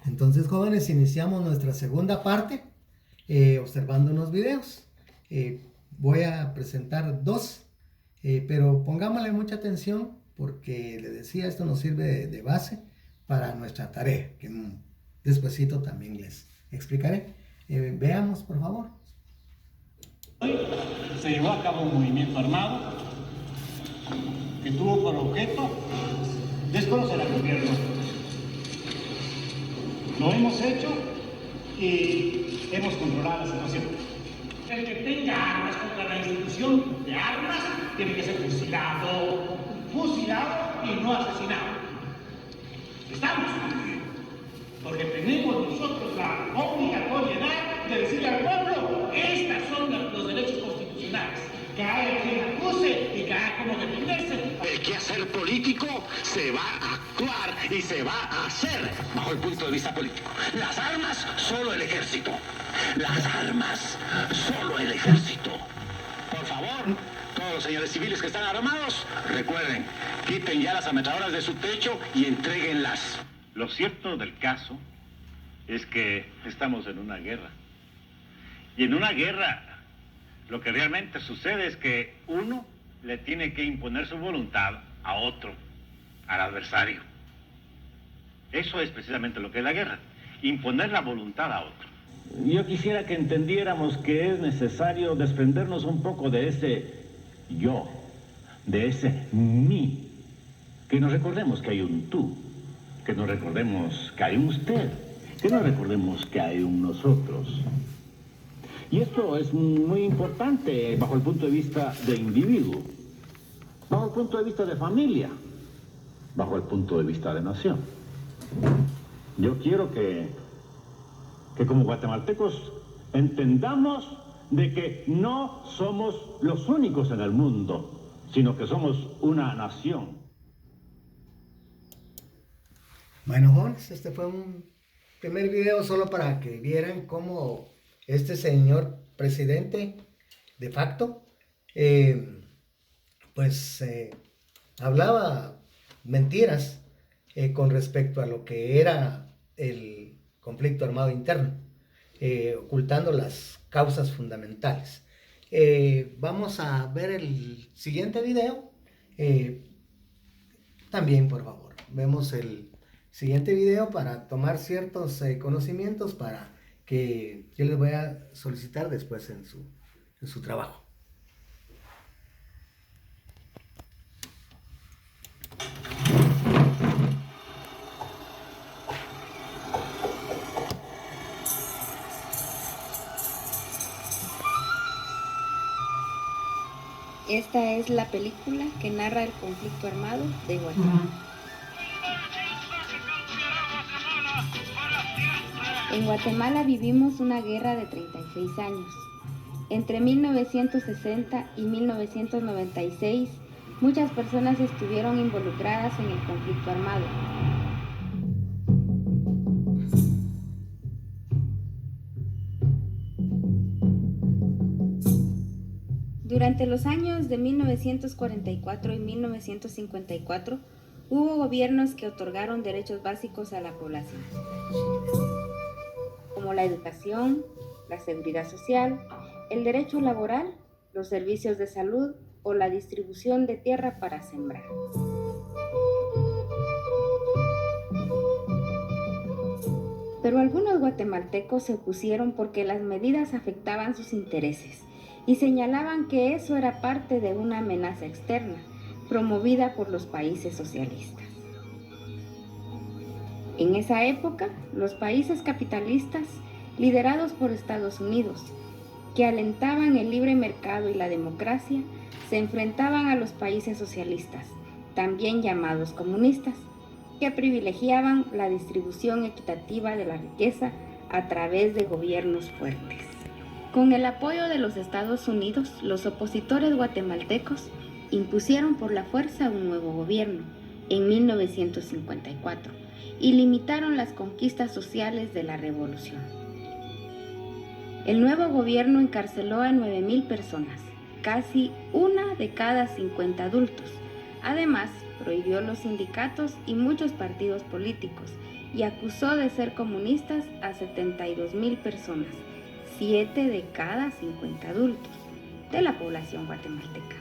Entonces, jóvenes, iniciamos nuestra segunda parte observando unos videos. Voy a presentar dos, pero pongámosle mucha atención porque le decía, esto nos sirve de base para nuestra tarea, que despuesito también les explicaré. Veamos, por favor. Hoy se llevó a cabo un movimiento armado que tuvo por objeto desconocer al gobierno. Lo hemos hecho y hemos controlado la situación. El que tenga armas contra la institución de armas tiene que ser fusilado y no asesinado. ¿Estamos? Porque tenemos nosotros la obligatoriedad de decirle al pueblo, estos son los derechos constitucionales. Que haya quien acuse y que haya como defenderse. El quehacer político se va a actuar y se va a hacer bajo el punto de vista político. Las armas, solo el ejército. Las armas, solo el ejército. Por favor, todos los señores civiles que están armados, recuerden, quiten ya las ametralladoras de su techo y entréguenlas. Lo cierto del caso es que estamos en una guerra. Y en una guerra lo que realmente sucede es que uno le tiene que imponer su voluntad a otro, al adversario. Eso es precisamente lo que es la guerra, imponer la voluntad a otro. Yo quisiera que entendiéramos que es necesario desprendernos un poco de ese yo, de ese mí, que nos recordemos que hay un tú, que nos recordemos que hay un usted, que nos recordemos que hay un nosotros. Y esto es muy importante bajo el punto de vista de individuo, bajo el punto de vista de familia, bajo el punto de vista de nación. Yo quiero que como guatemaltecos entendamos de que no somos los únicos en el mundo, sino que somos una nación. Bueno, jóvenes, este fue un primer video solo para que vieran cómo este señor presidente de facto hablaba mentiras con respecto a lo que era el conflicto armado interno, ocultando las causas fundamentales. Vamos a ver el siguiente video. También, por favor, vemos el siguiente video para tomar ciertos conocimientos para que yo les voy a solicitar después en su trabajo. Esta es la película que narra el conflicto armado de Guatemala. En Guatemala vivimos una guerra de 36 años. Entre 1960 y 1996, muchas personas estuvieron involucradas en el conflicto armado. Durante los años de 1944 y 1954, hubo gobiernos que otorgaron derechos básicos a la población, como la educación, la seguridad social, el derecho laboral, los servicios de salud o la distribución de tierra para sembrar. Pero algunos guatemaltecos se opusieron porque las medidas afectaban sus intereses y señalaban que eso era parte de una amenaza externa promovida por los países socialistas. En esa época, los países capitalistas, liderados por Estados Unidos, que alentaban el libre mercado y la democracia, se enfrentaban a los países socialistas, también llamados comunistas, que privilegiaban la distribución equitativa de la riqueza a través de gobiernos fuertes. Con el apoyo de los Estados Unidos, los opositores guatemaltecos impusieron por la fuerza un nuevo gobierno en 1954 y limitaron las conquistas sociales de la revolución. El nuevo gobierno encarceló a 9,000 personas, casi una de cada 50 adultos. Además, prohibió los sindicatos y muchos partidos políticos y acusó de ser comunistas a 72,000 personas, 7 de cada 50 adultos de la población guatemalteca.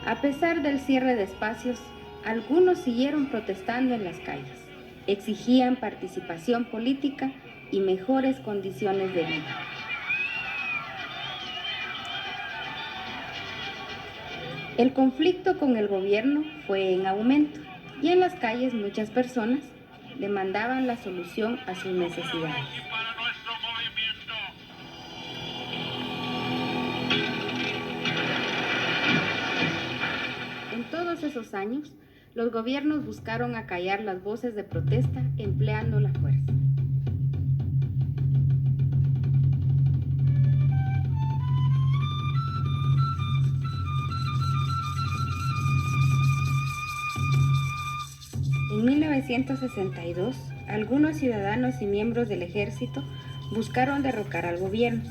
A pesar del cierre de espacios, algunos siguieron protestando en las calles, exigían participación política y mejores condiciones de vida. El conflicto con el gobierno fue en aumento y en las calles muchas personas demandaban la solución a sus necesidades. En todos esos años, los gobiernos buscaron acallar las voces de protesta empleando la fuerza. En 1962, algunos ciudadanos y miembros del ejército buscaron derrocar al gobierno.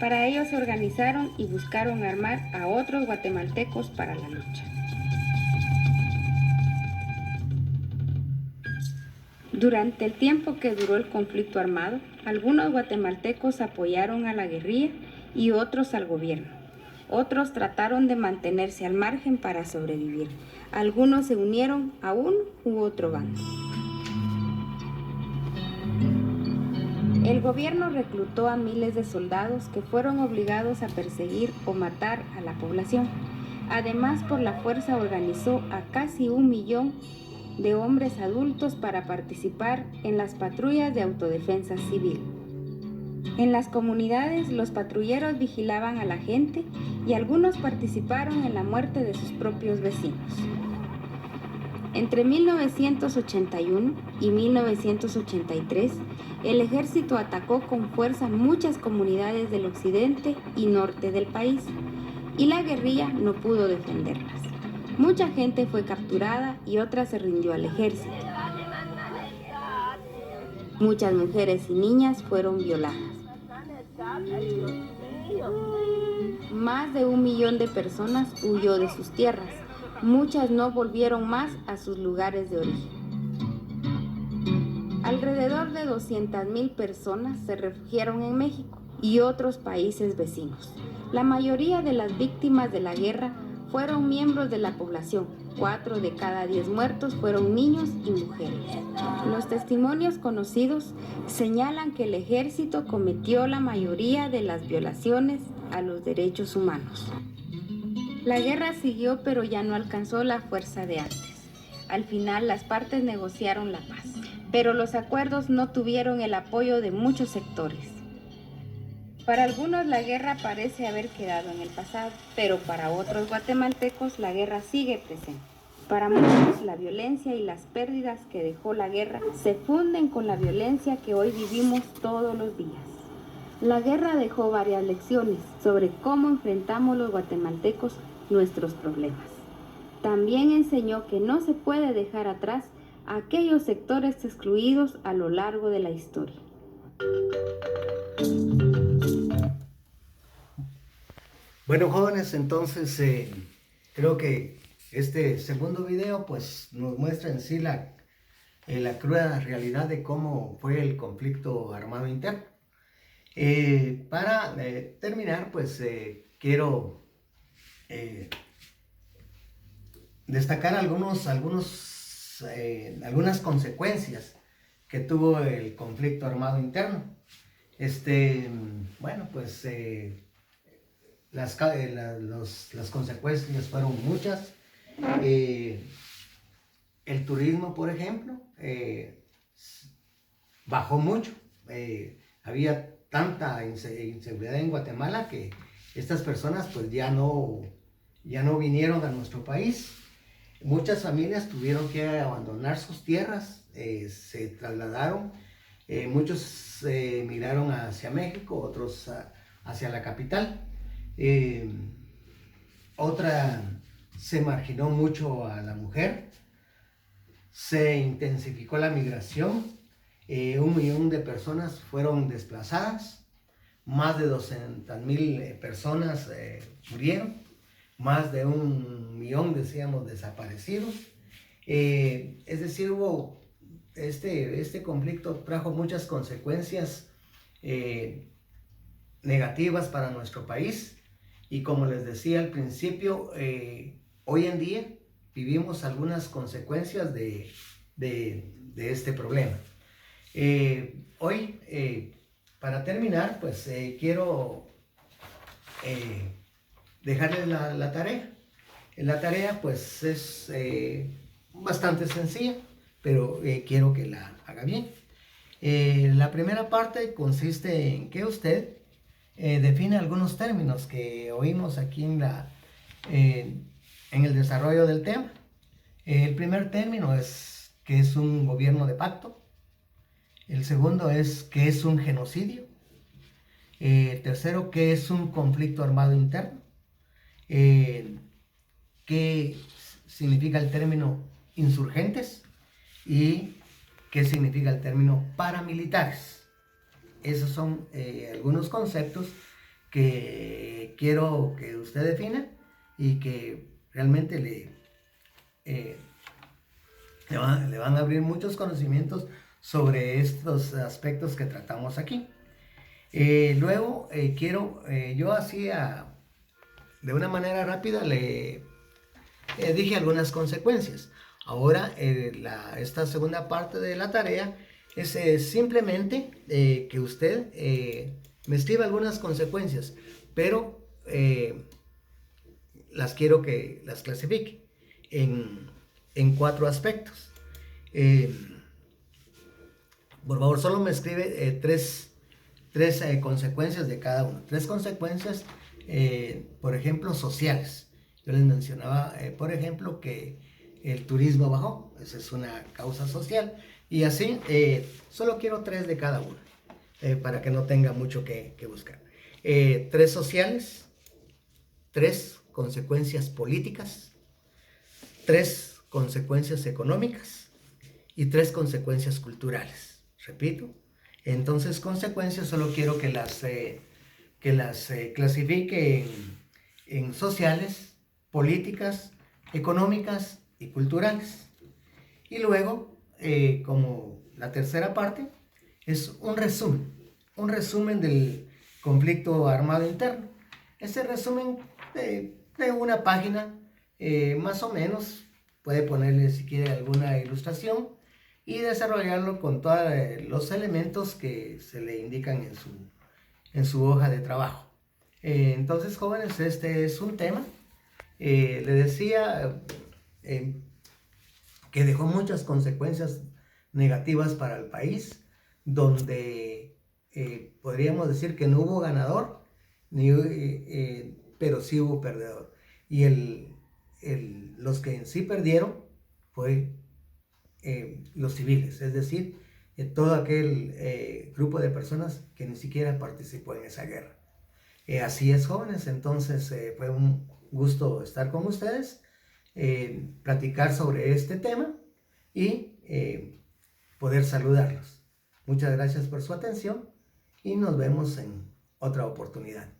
Para ello se organizaron y buscaron armar a otros guatemaltecos para la lucha. Durante el tiempo que duró el conflicto armado, algunos guatemaltecos apoyaron a la guerrilla y otros al gobierno. Otros trataron de mantenerse al margen para sobrevivir. Algunos se unieron a uno u otro bando. El gobierno reclutó a miles de soldados que fueron obligados a perseguir o matar a la población. Además, por la fuerza organizó a casi 1 millón de hombres adultos para participar en las patrullas de autodefensa civil. En las comunidades, los patrulleros vigilaban a la gente y algunos participaron en la muerte de sus propios vecinos. Entre 1981 y 1983, el ejército atacó con fuerza muchas comunidades del occidente y norte del país, y la guerrilla no pudo defenderlas. Mucha gente fue capturada y otra se rindió al ejército. Muchas mujeres y niñas fueron violadas. Más de 1 millón de personas huyó de sus tierras. Muchas no volvieron más a sus lugares de origen. Alrededor de 200,000 personas se refugiaron en México y otros países vecinos. La mayoría de las víctimas de la guerra fueron miembros de la población. 4 de cada 10 muertos fueron niños y mujeres. Los testimonios conocidos señalan que el ejército cometió la mayoría de las violaciones a los derechos humanos. La guerra siguió, pero ya no alcanzó la fuerza de antes. Al final, las partes negociaron la paz, pero los acuerdos no tuvieron el apoyo de muchos sectores. Para algunos la guerra parece haber quedado en el pasado, pero para otros guatemaltecos la guerra sigue presente. Para muchos la violencia y las pérdidas que dejó la guerra se funden con la violencia que hoy vivimos todos los días. La guerra dejó varias lecciones sobre cómo enfrentamos los guatemaltecos nuestros problemas. También enseñó que no se puede dejar atrás a aquellos sectores excluidos a lo largo de la historia. Bueno, jóvenes, entonces creo que este segundo video pues nos muestra en sí la cruda realidad de cómo fue el conflicto armado interno. Para terminar, pues quiero destacar algunas consecuencias que tuvo el conflicto armado interno. Bueno, pues las consecuencias fueron muchas. El turismo, por ejemplo, bajó mucho. Había tanta inseguridad en Guatemala que estas personas pues ya no vinieron a nuestro país. Muchas familias tuvieron que abandonar sus tierras, se trasladaron. Muchos migraron hacia México, otros hacia la capital. Se marginó mucho a la mujer, se intensificó la migración, 1 millón de personas fueron desplazadas, más de 200,000 personas murieron, más de 1 millón, decíamos, desaparecidos. Es decir, hubo este conflicto trajo muchas consecuencias negativas para nuestro país, y como les decía al principio, hoy en día vivimos algunas consecuencias de este problema. Hoy, para terminar, pues quiero dejarles la tarea. La tarea pues es bastante sencilla, pero quiero que la haga bien. La primera parte consiste en que usted define algunos términos que oímos aquí en el desarrollo del tema. El primer término es que es un gobierno de pacto. El segundo es que es un genocidio. El tercero, que es un conflicto armado interno. ¿Qué significa el término insurgentes? Y ¿qué significa el término paramilitares? Esos son algunos conceptos que quiero que usted defina y que realmente le van a abrir muchos conocimientos sobre estos aspectos que tratamos aquí. Luego yo hacía de una manera rápida, le dije algunas consecuencias. Ahora esta segunda parte de la tarea es simplemente que usted me escriba algunas consecuencias, pero las quiero que las clasifique en 4 aspectos. Por favor, solo me escribe tres consecuencias de cada uno. 3 consecuencias, por ejemplo, sociales. Yo les mencionaba, por ejemplo, que el turismo bajó. Esa es una causa social. Y así, solo quiero 3 de cada uno, para que no tenga mucho que buscar. 3 sociales, 3 consecuencias políticas, 3 consecuencias económicas y 3 consecuencias culturales. Repito, entonces consecuencias solo quiero que las clasifique en sociales, políticas, económicas y culturales. Y luego, como la tercera parte, es un resumen del conflicto armado interno. Ese resumen de una página, más o menos, puede ponerle si quiere alguna ilustración y desarrollarlo con todos los elementos que se le indican en su hoja de trabajo. Entonces, jóvenes, este es un tema. Le decía que dejó muchas consecuencias negativas para el país, donde podríamos decir que no hubo ganador, pero sí hubo perdedor. Y los que en sí perdieron fue los civiles, es decir, todo aquel grupo de personas que ni siquiera participó en esa guerra. Así es, jóvenes, entonces fue un gusto estar con ustedes, platicar sobre este tema y poder saludarlos. Muchas gracias por su atención y nos vemos en otra oportunidad.